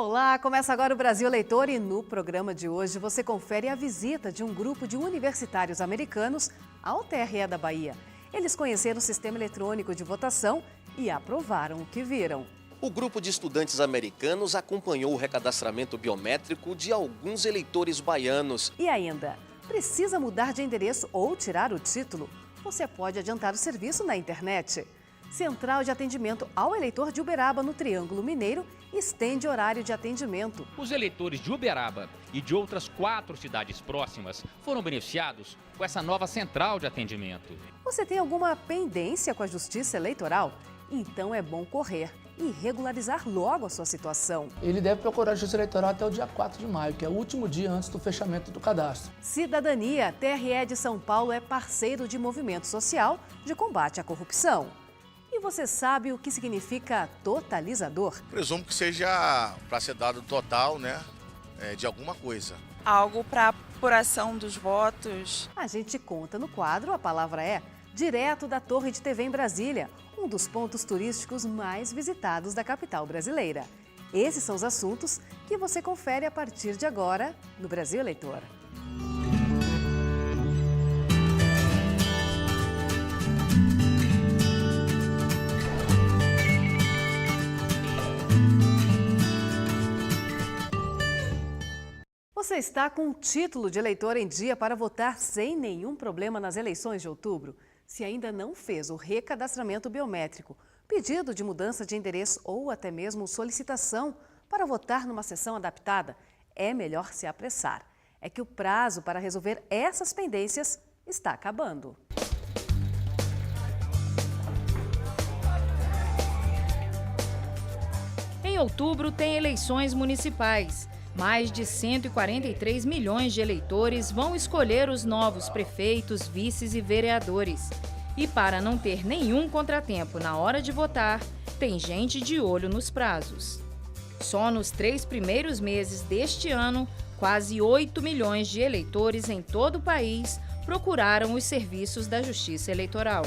Olá, começa agora o Brasil Eleitor e no programa de hoje você confere a visita de um grupo de universitários americanos ao TRE da Bahia. Eles conheceram o sistema eletrônico de votação e aprovaram o que viram. O grupo de estudantes americanos acompanhou o recadastramento biométrico de alguns eleitores baianos. E ainda, precisa mudar de endereço ou tirar o título? Você pode adiantar o serviço na internet. Central de atendimento ao eleitor de Uberaba, no Triângulo Mineiro, estende horário de atendimento. Os eleitores de Uberaba e de outras 4 cidades próximas foram beneficiados com essa nova central de atendimento. Você tem alguma pendência com a Justiça Eleitoral? Então é bom correr e regularizar logo a sua situação. Ele deve procurar a Justiça Eleitoral até o dia 4 de maio, que é o último dia antes do fechamento do cadastro. Cidadania, TRE de São Paulo é parceiro de movimento social de combate à corrupção. E você sabe o que significa totalizador? Presumo que seja para ser dado total, né, de alguma coisa. Algo para apuração dos votos. A gente conta no quadro, a palavra é, direto da Torre de TV em Brasília, um dos pontos turísticos mais visitados da capital brasileira. Esses são os assuntos que você confere a partir de agora no Brasil Eleitor. Você está com um título de eleitor em dia para votar sem nenhum problema nas eleições de outubro? Se ainda não fez o recadastramento biométrico, pedido de mudança de endereço ou até mesmo solicitação para votar numa sessão adaptada, é melhor se apressar. É que o prazo para resolver essas pendências está acabando. Em outubro tem eleições municipais. Mais de 143 milhões de eleitores vão escolher os novos prefeitos, vices e vereadores. E para não ter nenhum contratempo na hora de votar, tem gente de olho nos prazos. Só nos 3 primeiros meses deste ano, quase 8 milhões de eleitores em todo o país procuraram os serviços da Justiça Eleitoral.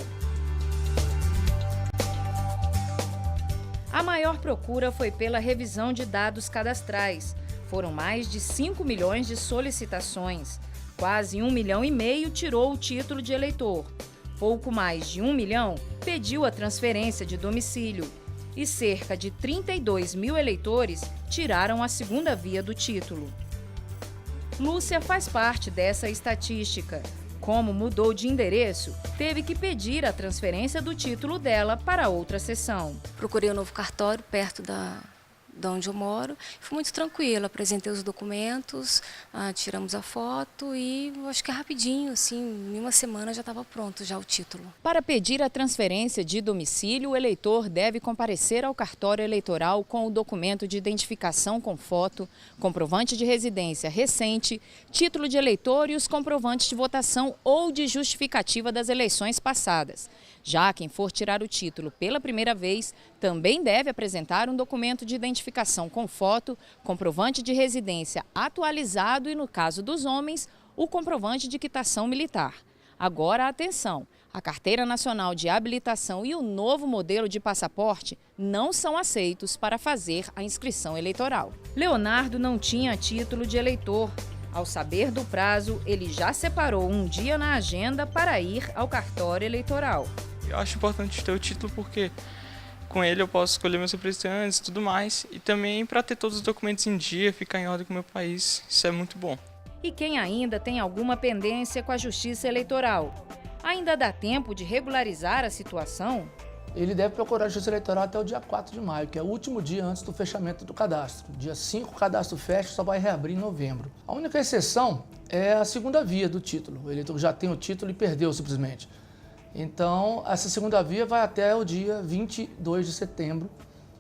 A maior procura foi pela revisão de dados cadastrais. Foram mais de 5 milhões de solicitações. Quase 1,5 milhão tirou o título de eleitor. Pouco mais de 1 milhão pediu a transferência de domicílio. E cerca de 32 mil eleitores tiraram a segunda via do título. Lúcia faz parte dessa estatística. Como mudou de endereço, teve que pedir a transferência do título dela para outra seção. Procurei um novo cartório perto da onde eu moro. Foi muito tranquilo, apresentei os documentos, tiramos a foto e acho que é rapidinho, assim, em uma semana já estava pronto já o título. Para pedir a transferência de domicílio, o eleitor deve comparecer ao cartório eleitoral com o documento de identificação com foto, comprovante de residência recente, título de eleitor e os comprovantes de votação ou de justificativa das eleições passadas. Já quem for tirar o título pela primeira vez também deve apresentar um documento de identificação com foto, comprovante de residência atualizado e, no caso dos homens, o comprovante de quitação militar. Agora, atenção! A Carteira Nacional de Habilitação e o novo modelo de passaporte não são aceitos para fazer a inscrição eleitoral. Leonardo não tinha título de eleitor. Ao saber do prazo, ele já separou um dia na agenda para ir ao cartório eleitoral. Eu acho importante ter o título porque com ele eu posso escolher meus representantes e tudo mais. E também para ter todos os documentos em dia, ficar em ordem com o meu país, isso é muito bom. E quem ainda tem alguma pendência com a Justiça Eleitoral? Ainda dá tempo de regularizar a situação? Ele deve procurar a Justiça Eleitoral até o dia 4 de maio, que é o último dia antes do fechamento do cadastro. Dia 5 o cadastro fecha, só vai reabrir em novembro. A única exceção é a segunda via do título. O eleitor já tem o título e perdeu simplesmente. Então, essa segunda via vai até o dia 22 de setembro,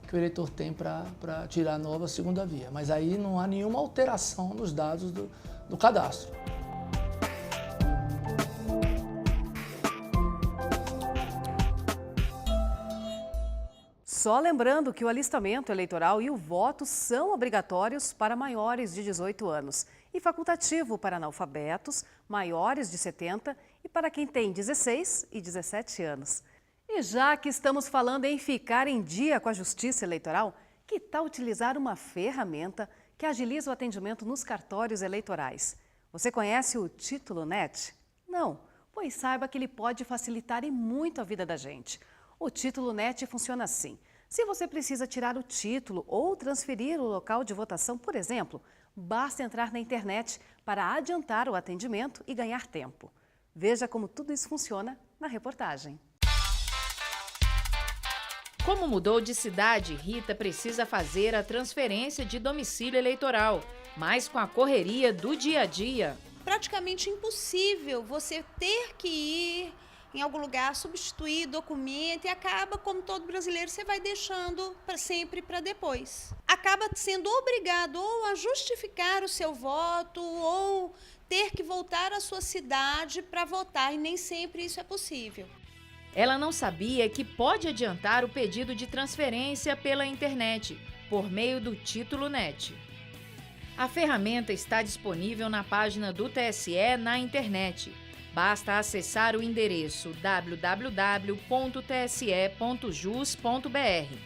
que o eleitor tem para tirar a nova segunda via. Mas aí não há nenhuma alteração nos dados do cadastro. Só lembrando que o alistamento eleitoral e o voto são obrigatórios para maiores de 18 anos e facultativo para analfabetos, maiores de 70 e para quem tem 16 e 17 anos. E já que estamos falando em ficar em dia com a Justiça Eleitoral, Que tal utilizar uma ferramenta que agiliza o atendimento nos cartórios eleitorais? Você conhece o Título Net? Não? Pois saiba que ele pode facilitar e muito a vida da gente. O Título Net funciona assim. Se você precisa tirar o título ou transferir o local de votação, por exemplo, basta entrar na internet para adiantar o atendimento e ganhar tempo. Veja como tudo isso funciona na reportagem. Como mudou de cidade, Rita precisa fazer a transferência de domicílio eleitoral, mas com a correria do dia a dia. Praticamente impossível você ter que ir em algum lugar, substituir documento e acaba, como todo brasileiro, você vai deixando sempre para depois. Acaba sendo obrigado ou a justificar o seu voto ou ter que voltar à sua cidade para votar e nem sempre isso é possível. Ela não sabia que pode adiantar o pedido de transferência pela internet, por meio do Título Net. A ferramenta está disponível na página do TSE na internet. Basta acessar o endereço www.tse.jus.br,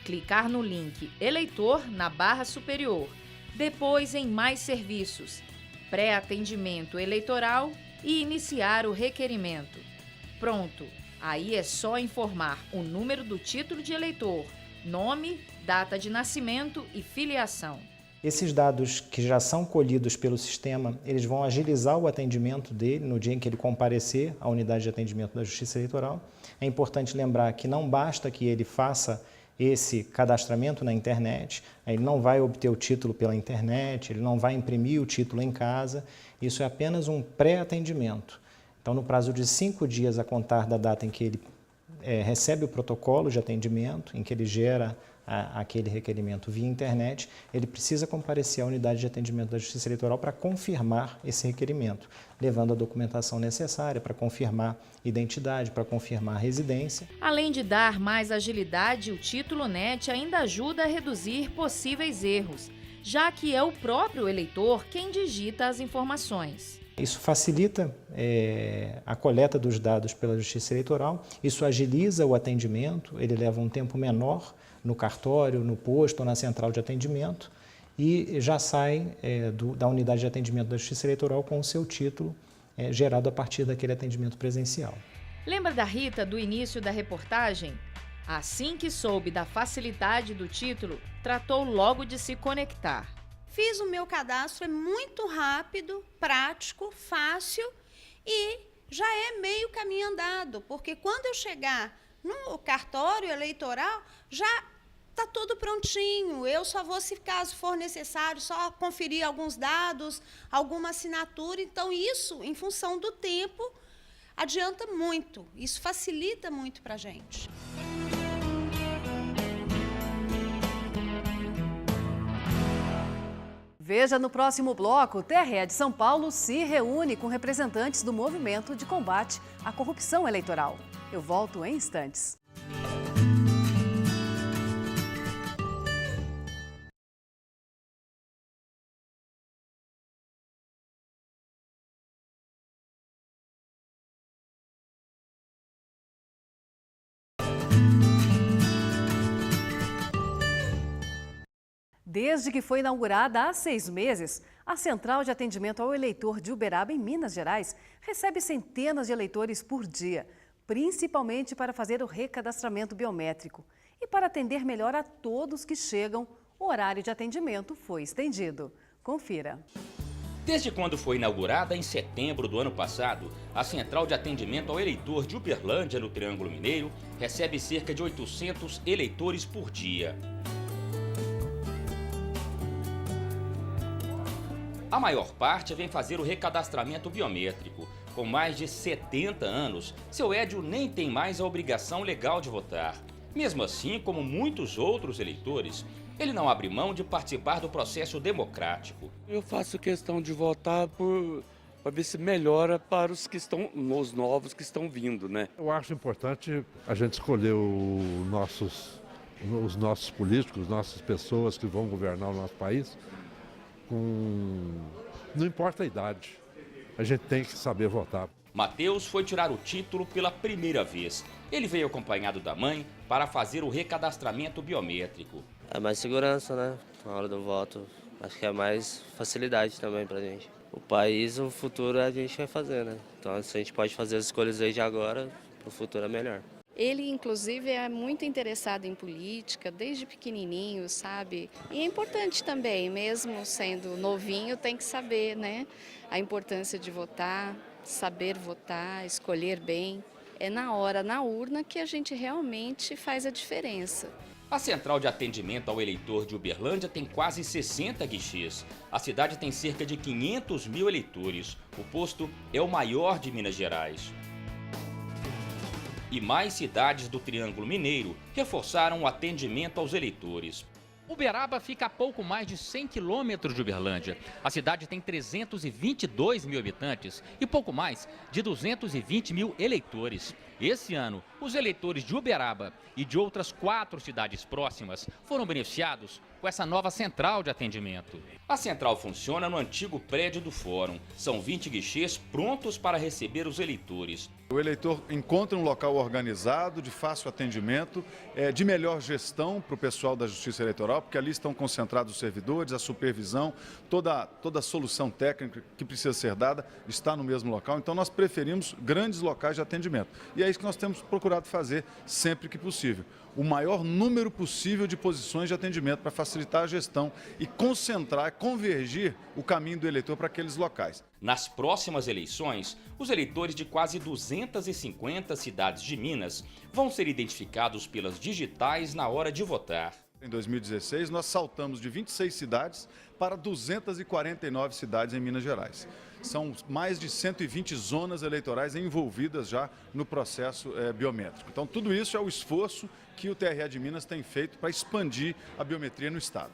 clicar no link Eleitor na barra superior, depois em Mais Serviços, Pré-atendimento eleitoral e iniciar o requerimento. Pronto! Aí é só informar o número do título de eleitor, nome, data de nascimento e filiação. Esses dados que já são colhidos pelo sistema, eles vão agilizar o atendimento dele no dia em que ele comparecer à unidade de atendimento da Justiça Eleitoral. É importante lembrar que não basta que ele faça esse cadastramento na internet, ele não vai obter o título pela internet, ele não vai imprimir o título em casa, isso é apenas um pré-atendimento. Então, no prazo de 5 dias a contar da data em que ele recebe o protocolo de atendimento, em que ele gera aquele requerimento via internet, ele precisa comparecer à unidade de atendimento da Justiça Eleitoral para confirmar esse requerimento, levando a documentação necessária para confirmar identidade, para confirmar residência. Além de dar mais agilidade, o Título Net ainda ajuda a reduzir possíveis erros, já que é o próprio eleitor quem digita as informações. Isso facilita a coleta dos dados pela Justiça Eleitoral, isso agiliza o atendimento, ele leva um tempo menor no cartório, no posto ou na central de atendimento e já sai da unidade de atendimento da Justiça Eleitoral com o seu título gerado a partir daquele atendimento presencial. Lembra da Rita do início da reportagem? Assim que soube da facilidade do título, tratou logo de se conectar. Fiz o meu cadastro, é muito rápido, prático, fácil e já é meio caminho andado, porque quando eu chegar no cartório eleitoral, já está tudo prontinho. Eu só vou, se caso for necessário, só conferir alguns dados, alguma assinatura. Então, isso, em função do tempo, adianta muito. Isso facilita muito para a gente. Veja no próximo bloco, o TRE de São Paulo se reúne com representantes do movimento de combate à corrupção eleitoral. Eu volto em instantes. Desde que foi inaugurada há 6 meses, a Central de Atendimento ao Eleitor de Uberaba, em Minas Gerais, recebe centenas de eleitores por dia, principalmente para fazer o recadastramento biométrico. E para atender melhor a todos que chegam, o horário de atendimento foi estendido. Confira. Desde quando foi inaugurada em setembro do ano passado, a Central de Atendimento ao Eleitor de Uberlândia, no Triângulo Mineiro, recebe cerca de 800 eleitores por dia. A maior parte vem fazer o recadastramento biométrico. Com mais de 70 anos, seu Édio nem tem mais a obrigação legal de votar. Mesmo assim, como muitos outros eleitores, ele não abre mão de participar do processo democrático. Eu faço questão de votar para ver se melhora para os novos que estão vindo, né? Eu acho importante a gente escolher os nossos políticos, nossas pessoas que vão governar o nosso país. Não importa a idade, a gente tem que saber votar. Matheus foi tirar o título pela primeira vez. Ele veio acompanhado da mãe para fazer o recadastramento biométrico. É mais segurança, né? Na hora do voto, acho que é mais facilidade também pra gente. O país, o futuro a gente vai fazer, né? Então, se a gente pode fazer as escolhas desde agora, pro futuro é melhor. Ele, inclusive, é muito interessado em política, desde pequenininho, sabe? E é importante também, mesmo sendo novinho, tem que saber, né? A importância de votar, saber votar, escolher bem. É na hora, na urna, que a gente realmente faz a diferença. A central de atendimento ao eleitor de Uberlândia tem quase 60 guichês. A cidade tem cerca de 500 mil eleitores. O posto é o maior de Minas Gerais. E mais cidades do Triângulo Mineiro reforçaram o atendimento aos eleitores. Uberaba fica a pouco mais de 100 quilômetros de Uberlândia. A cidade tem 322 mil habitantes e pouco mais de 220 mil eleitores. Esse ano, os eleitores de Uberaba e de outras 4 cidades próximas foram beneficiados com essa nova central de atendimento. A central funciona no antigo prédio do Fórum. São 20 guichês prontos para receber os eleitores. O eleitor encontra um local organizado, de fácil atendimento, de melhor gestão para o pessoal da Justiça Eleitoral, porque ali estão concentrados os servidores, a supervisão, toda a solução técnica que precisa ser dada está no mesmo local. Então nós preferimos grandes locais de atendimento. E é isso que nós temos procurado fazer sempre que possível. O maior número possível de posições de atendimento para facilitar a gestão e concentrar, convergir o caminho do eleitor para aqueles locais. Nas próximas eleições, os eleitores de quase 250 cidades de Minas vão ser identificados pelas digitais na hora de votar. Em 2016, nós saltamos de 26 cidades para 249 cidades em Minas Gerais. São mais de 120 zonas eleitorais envolvidas já no processo biométrico. Então, tudo isso é o esforço que o TRE de Minas tem feito para expandir a biometria no estado.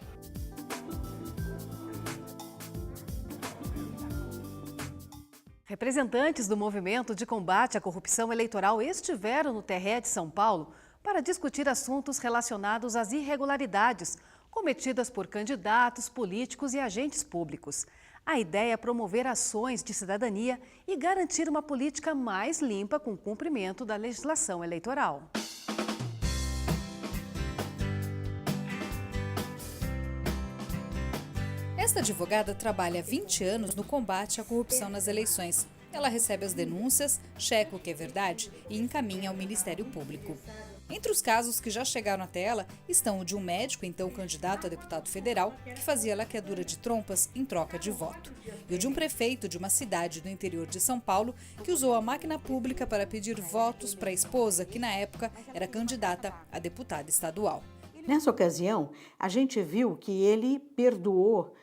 Representantes do movimento de combate à corrupção eleitoral estiveram no TRE de São Paulo para discutir assuntos relacionados às irregularidades cometidas por candidatos, políticos e agentes públicos. A ideia é promover ações de cidadania e garantir uma política mais limpa com o cumprimento da legislação eleitoral. Esta advogada trabalha há 20 anos no combate à corrupção nas eleições. Ela recebe as denúncias, checa o que é verdade e encaminha ao Ministério Público. Entre os casos que já chegaram até ela estão o de um médico, então candidato a deputado federal, que fazia laqueadura de trompas em troca de voto. E o de um prefeito de uma cidade do interior de São Paulo, que usou a máquina pública para pedir votos para a esposa, que na época era candidata a deputada estadual. Nessa ocasião, a gente viu que ele perdoou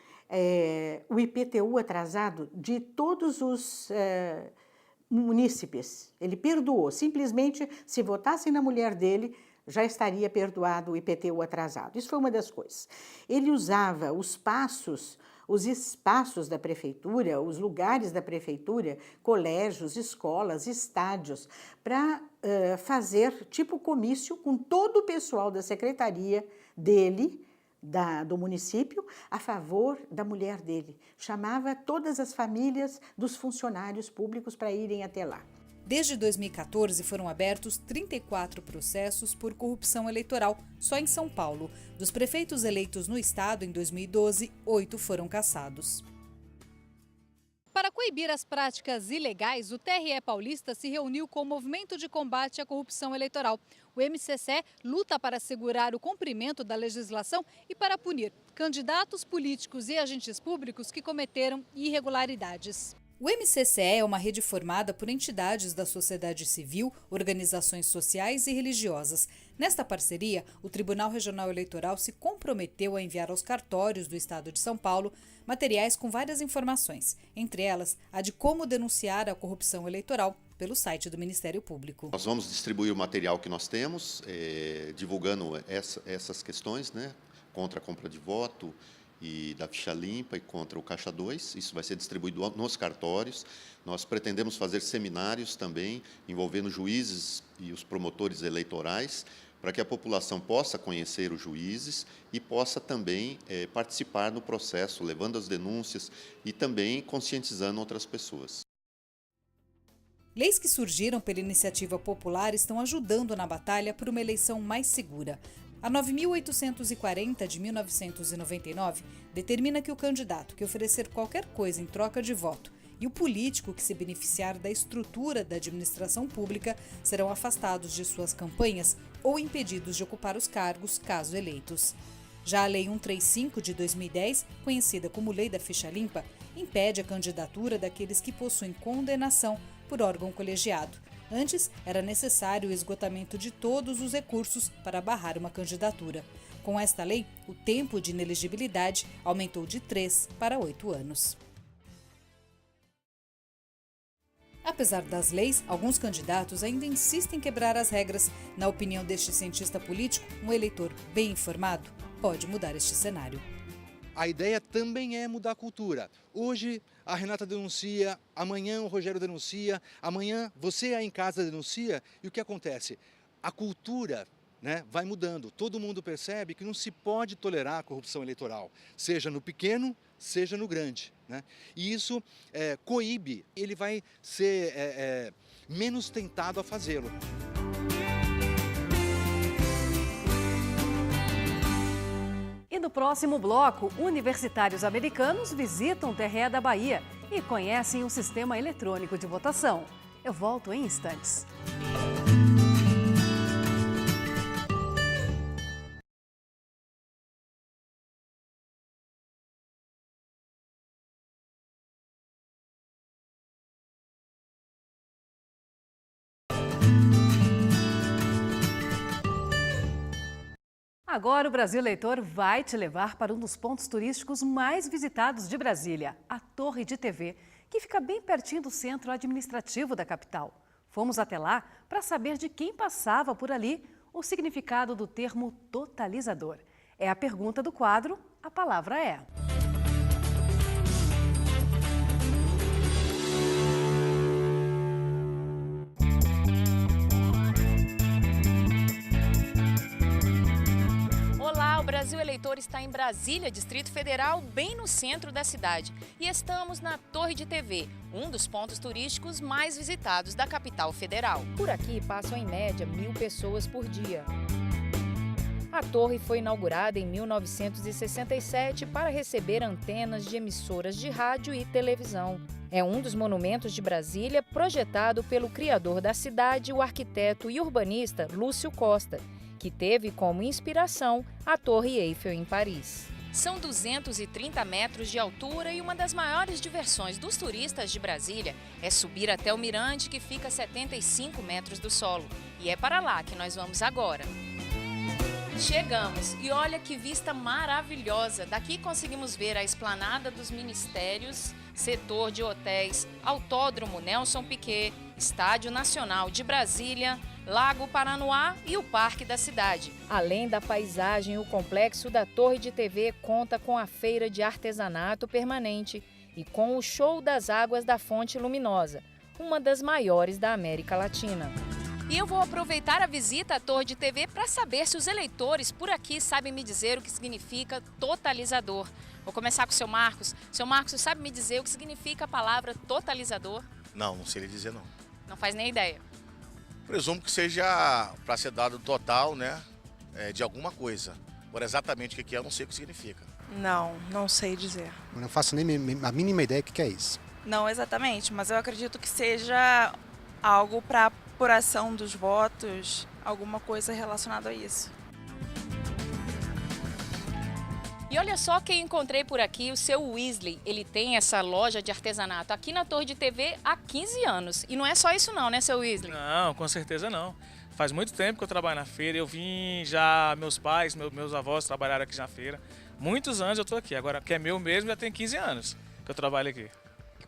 o IPTU atrasado de todos os munícipes. Ele perdoou, simplesmente, se votassem na mulher dele, já estaria perdoado o IPTU atrasado. Isso foi uma das coisas. Ele usava os espaços da prefeitura, os lugares da prefeitura, colégios, escolas, estádios, para fazer tipo comício com todo o pessoal da secretaria dele, do município, a favor da mulher dele. Chamava todas as famílias dos funcionários públicos para irem até lá. Desde 2014 foram abertos 34 processos por corrupção eleitoral, só em São Paulo. Dos prefeitos eleitos no estado em 2012, 8 foram cassados. Para coibir as práticas ilegais, o TRE paulista se reuniu com o Movimento de Combate à Corrupção Eleitoral. O MCCE luta para assegurar o cumprimento da legislação e para punir candidatos políticos e agentes públicos que cometeram irregularidades. O MCCE é uma rede formada por entidades da sociedade civil, organizações sociais e religiosas. Nesta parceria, o Tribunal Regional Eleitoral se comprometeu a enviar aos cartórios do Estado de São Paulo materiais com várias informações, entre elas a de como denunciar a corrupção eleitoral pelo site do Ministério Público. Nós vamos distribuir o material que nós temos, divulgando essas questões, né, contra a compra de voto, e da ficha limpa e contra o Caixa 2, isso vai ser distribuído nos cartórios. Nós pretendemos fazer seminários também, envolvendo juízes e os promotores eleitorais, para que a população possa conhecer os juízes e possa também participar no processo, levando as denúncias e também conscientizando outras pessoas. Leis que surgiram pela iniciativa popular estão ajudando na batalha por uma eleição mais segura. A 9.840 de 1999 determina que o candidato que oferecer qualquer coisa em troca de voto e o político que se beneficiar da estrutura da administração pública serão afastados de suas campanhas ou impedidos de ocupar os cargos, caso eleitos. Já a Lei 135 de 2010, conhecida como Lei da Ficha Limpa, impede a candidatura daqueles que possuem condenação por órgão colegiado. Antes, era necessário o esgotamento de todos os recursos para barrar uma candidatura. Com esta lei, o tempo de inelegibilidade aumentou de 3 para 8 anos. Apesar das leis, alguns candidatos ainda insistem em quebrar as regras. Na opinião deste cientista político, um eleitor bem informado pode mudar este cenário. A ideia também é mudar a cultura. Hoje a Renata denuncia, amanhã o Rogério denuncia, amanhã você aí em casa denuncia. E o que acontece? A cultura, vai mudando. Todo mundo percebe que não se pode tolerar a corrupção eleitoral, seja no pequeno, seja no grande. E isso coíbe, ele vai ser menos tentado a fazê-lo. E no próximo bloco, universitários americanos visitam o TRE da Bahia e conhecem o sistema eletrônico de votação. Eu volto em instantes. Agora o Brasil Eleitor vai te levar para um dos pontos turísticos mais visitados de Brasília, a Torre de TV, que fica bem pertinho do centro administrativo da capital. Fomos até lá para saber de quem passava por ali o significado do termo totalizador. É a pergunta do quadro, a palavra é. O Brasil Eleitor está em Brasília, Distrito Federal, bem no centro da cidade. E estamos na Torre de TV, um dos pontos turísticos mais visitados da capital federal. Por aqui passam em média 1.000 pessoas por dia. A torre foi inaugurada em 1967 para receber antenas de emissoras de rádio e televisão. É um dos monumentos de Brasília projetado pelo criador da cidade, o arquiteto e urbanista Lúcio Costa, que teve como inspiração a Torre Eiffel em Paris. São 230 metros de altura e uma das maiores diversões dos turistas de Brasília é subir até o mirante, que fica a 75 metros do solo. E é para lá que nós vamos agora. Chegamos e olha que vista maravilhosa! Daqui conseguimos ver a esplanada dos ministérios, setor de hotéis, Autódromo Nelson Piquet, Estádio Nacional de Brasília, Lago Paranoá e o Parque da Cidade. Além da paisagem, o complexo da Torre de TV conta com a feira de artesanato permanente e com o Show das Águas da Fonte Luminosa, uma das maiores da América Latina. E eu vou aproveitar a visita à Torre de TV para saber se os eleitores por aqui sabem me dizer o que significa totalizador. Vou começar com o seu Marcos. Seu Marcos, você sabe me dizer o que significa a palavra totalizador? Não sei lhe dizer não. Não faz nem ideia. Presumo que seja para ser dado total, de alguma coisa. Agora, exatamente o que é, eu não sei o que significa. Não sei dizer. Eu não faço nem a mínima ideia do que é isso. Não exatamente, mas eu acredito que seja algo para apuração dos votos, alguma coisa relacionada a isso. E olha só quem encontrei por aqui, o seu Weasley. Ele tem essa loja de artesanato aqui na Torre de TV há 15 anos. E não é só isso não, né, seu Weasley? Não, com certeza não. Faz muito tempo que eu trabalho na feira. Eu vim já, meus pais, meus avós trabalharam aqui na feira. Muitos anos eu estou aqui. Agora, que é meu mesmo, já tem 15 anos que eu trabalho aqui.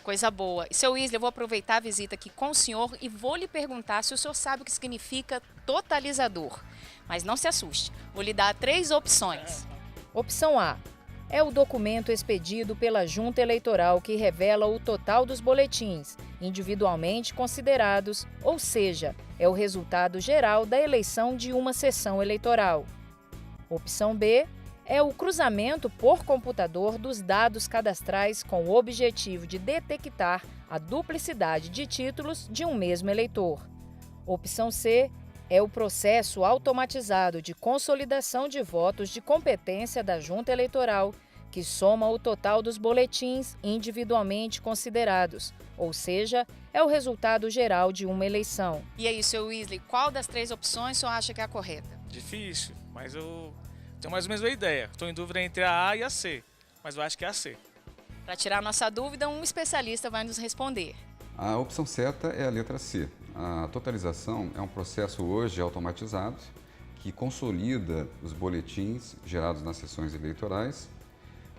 Coisa boa. E, seu Weasley, eu vou aproveitar a visita aqui com o senhor e vou lhe perguntar se o senhor sabe o que significa totalizador. Mas não se assuste, vou lhe dar 3 opções. Opção A. É o documento expedido pela Junta Eleitoral que revela o total dos boletins, individualmente considerados, ou seja, é o resultado geral da eleição de uma sessão eleitoral. Opção B. É o cruzamento por computador dos dados cadastrais com o objetivo de detectar a duplicidade de títulos de um mesmo eleitor. Opção C. é o processo automatizado de consolidação de votos de competência da Junta Eleitoral, que soma o total dos boletins individualmente considerados, ou seja, é o resultado geral de uma eleição. E aí, seu Wesley, qual das 3 opções o senhor acha que é a correta? Difícil, mas eu tenho mais ou menos uma ideia. Estou em dúvida entre a A e a C, mas eu acho que é a C. Para tirar a nossa dúvida, um especialista vai nos responder. A opção certa é a letra C. A totalização é um processo hoje automatizado que consolida os boletins gerados nas sessões eleitorais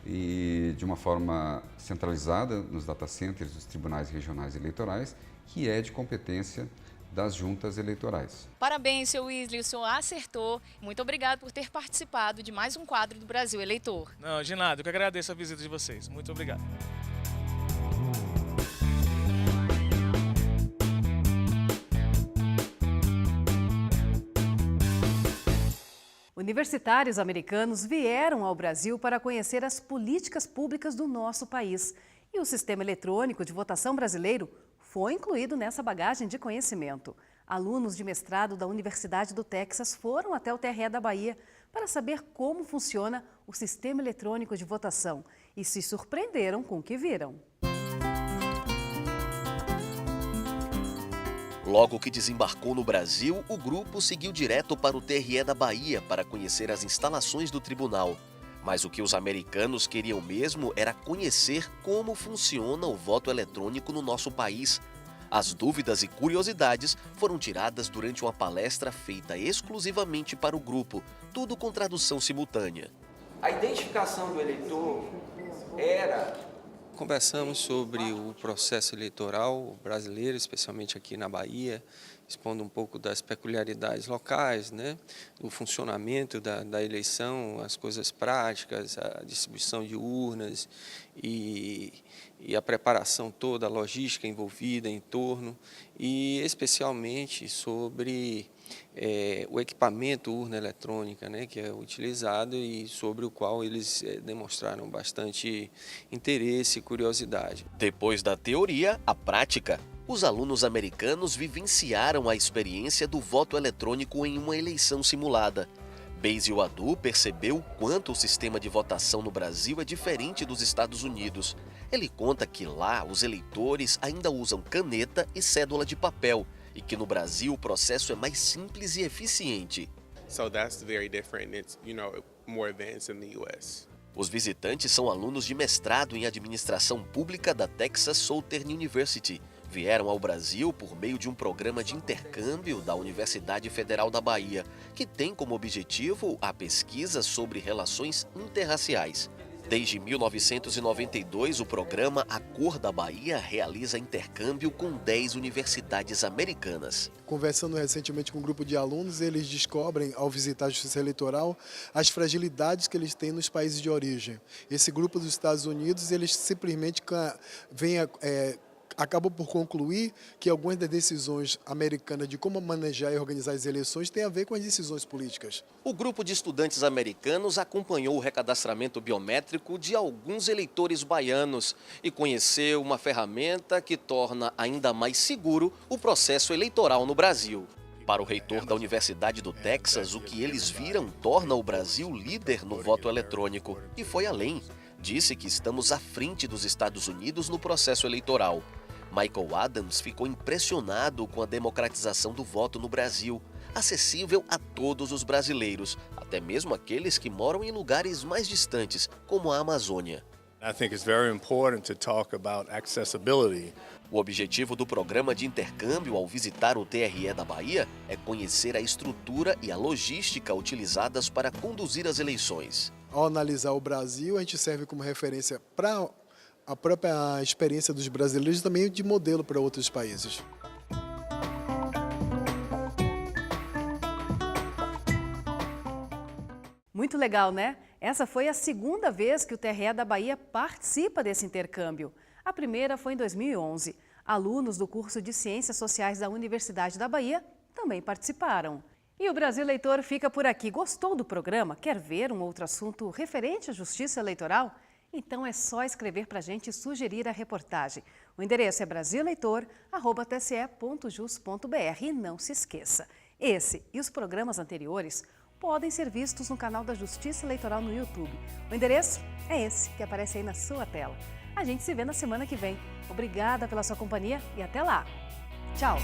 e de uma forma centralizada nos data centers dos tribunais regionais eleitorais, que é de competência das juntas eleitorais. Parabéns, seu Wesley, o senhor acertou. Muito obrigado por ter participado de mais um quadro do Brasil Eleitor. Não, de nada, eu que agradeço a visita de vocês. Muito obrigado. Universitários americanos vieram ao Brasil para conhecer as políticas públicas do nosso país. E o sistema eletrônico de votação brasileiro foi incluído nessa bagagem de conhecimento. Alunos de mestrado da Universidade do Texas foram até o TRE da Bahia para saber como funciona o sistema eletrônico de votação e se surpreenderam com o que viram. Logo que desembarcou no Brasil, o grupo seguiu direto para o TRE da Bahia para conhecer as instalações do tribunal. Mas o que os americanos queriam mesmo era conhecer como funciona o voto eletrônico no nosso país. As dúvidas e curiosidades foram tiradas durante uma palestra feita exclusivamente para o grupo, tudo com tradução simultânea. A identificação do eleitor era... Conversamos sobre o processo eleitoral brasileiro, especialmente aqui na Bahia, expondo um pouco das peculiaridades locais, né? O funcionamento da eleição, as coisas práticas, a distribuição de urnas e a preparação toda, a logística envolvida em torno, e especialmente sobre o equipamento urna eletrônica, né, que é utilizado e sobre o qual eles demonstraram bastante interesse e curiosidade. Depois da teoria, a prática. Os alunos americanos vivenciaram a experiência do voto eletrônico em uma eleição simulada. Basil Adu percebeu o quanto o sistema de votação no Brasil é diferente dos Estados Unidos. Ele conta que lá os eleitores ainda usam caneta e cédula de papel, e que no Brasil o processo é mais simples e eficiente. So that's very different. It's, more advanced in the US. Os visitantes são alunos de mestrado em administração pública da Texas Southern University. Vieram ao Brasil por meio de um programa de intercâmbio da Universidade Federal da Bahia, que tem como objetivo a pesquisa sobre relações interraciais. Desde 1992, o programa A Cor da Bahia realiza intercâmbio com 10 universidades americanas. Conversando recentemente com um grupo de alunos, eles descobrem, ao visitar a Justiça Eleitoral, as fragilidades que eles têm nos países de origem. Esse grupo dos Estados Unidos, eles simplesmente acabou por concluir que algumas das decisões americanas de como manejar e organizar as eleições têm a ver com as decisões políticas. O grupo de estudantes americanos acompanhou o recadastramento biométrico de alguns eleitores baianos e conheceu uma ferramenta que torna ainda mais seguro o processo eleitoral no Brasil. Para o reitor da Universidade do Texas, o que eles viram torna o Brasil líder no voto eletrônico e foi além. Disse que estamos à frente dos Estados Unidos no processo eleitoral. Michael Adams ficou impressionado com a democratização do voto no Brasil, acessível a todos os brasileiros, até mesmo aqueles que moram em lugares mais distantes, como a Amazônia. I think it's very important to talk about accessibility. O objetivo do programa de intercâmbio ao visitar o TRE da Bahia é conhecer a estrutura e a logística utilizadas para conduzir as eleições. Ao analisar o Brasil, a gente serve como referência para a própria experiência dos brasileiros e também de modelo para outros países. Muito legal, né? Essa foi a segunda vez que o TRE da Bahia participa desse intercâmbio. A primeira foi em 2011. Alunos do curso de Ciências Sociais da Universidade da Bahia também participaram. E o Brasil Eleitor fica por aqui. Gostou do programa? Quer ver um outro assunto referente à justiça eleitoral? Então é só escrever para a gente e sugerir a reportagem. O endereço é brasileitor@tse.jus.br e não se esqueça, Esse e os programas anteriores podem ser vistos no canal da Justiça Eleitoral no YouTube. O endereço é esse que aparece aí na sua tela. A gente se vê na semana que vem. Obrigada pela sua companhia e até lá. Tchau!